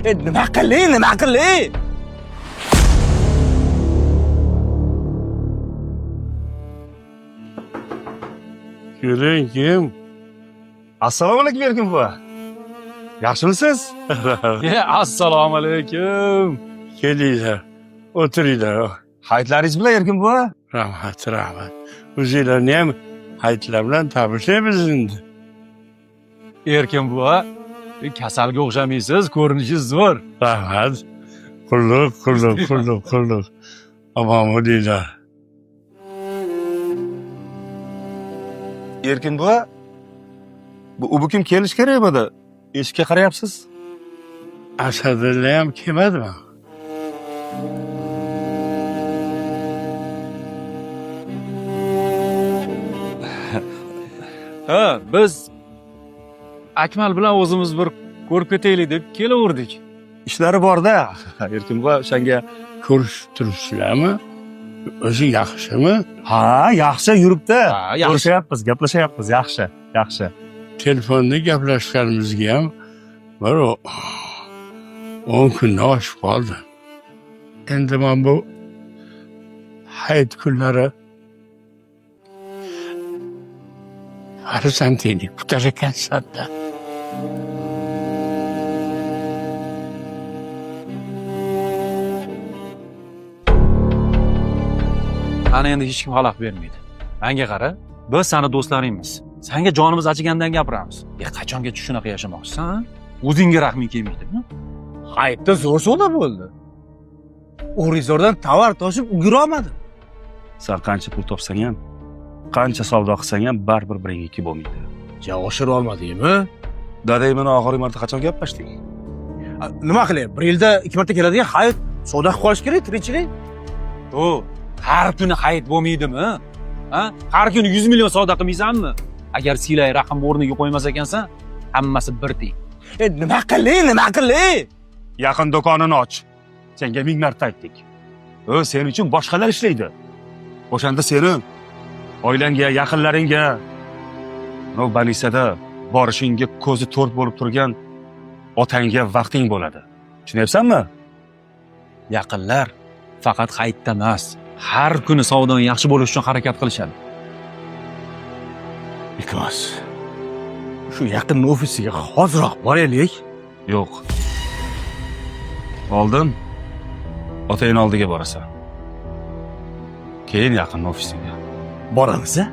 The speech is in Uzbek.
Nima qiling? Keling, kim? Assalomu alaykum Erkin buva. Yaxshimisiz? Assalomu alaykum. Kelinglar, o'tiringlar. Hayitlaringiz bilan Erkin buva. Rahmat. O'zinglarni ham hayitlar bilan tabriklaymiz endi. Erkin buva, kasalga o'xshamaysiz, ko'rinishingiz zo'r. Rahmat. Qulluq. Omon bo'linglar. Erkin buva, bu kim kelish kerak edi? Eshikka qarayapsiz? Asadilla ham kelmadimi? Ha, biz Akmal bilan o'zimiz bir ko'rib ketaylik deb kelaverdik. Ishlari bor-da. Erkin buva o'shanga Ko'rishib turibsizlarmi? O'zi yaxshimi? ha, yaxshi yuribdi. Ha, yaxshi. Ko'rishyapmiz, gaplashyapmiz, yaxshi. Telefonda gaplashganimizga ham bir 10 kundan oshib qoldi. Endi men bu hayit kunlari farzandingni kutar ekansan-da. Ana endi hech kim xalaq bermaydi. Menga qara, biz seni do'stlaringmiz. Senga jonimiz achigandan gapiramiz. Qachongacha shunaqa yashamoqchisan? O'zingga rahming kelmaydimi? Hayitda zo'r savdo bo'ldi. O'rizordan tovar toshib ulgura olmadim. Sen qancha pul topsang ham, qancha savdo qilsang ham baribir biringniki bo'lmaydi. Ja, oshira olmadingmi? Dadang bilan oxirgi marta qachon gaplashding? Nima qilay? 1 yilda 2 marta keladigan hayit savdo qilib qolish kerak, tirikchilik. Har kuni hayit bo'lmaydimi? Ha? Har kuni 100 million savdo qilmaysanmi? Agar silay raqam o'rniga qo'ymas ekansan, hammasi bir teng. Nima qiling? Yaqin do'konini och. Senga 1000 marta aytdik. Sen uchun boshqalar ishlaydi. O'shanda seni oilangga, yaqinlaringga, banisada borishingga ko'zi to'rt bo'lib turgan otangga vaqting bo'ladi. Tushunyapsanmi? Yaqinlar faqat hayitda emas, har kuni savdoni yaxshi bo'lishi uchun harakat qilishadi. Iltimos, shu yaqin ofisiga hozirroq boraylik. Yo'q. Oldin otangning oldiga borasan. Keyin yaqin ofisiga. Boramiz-a?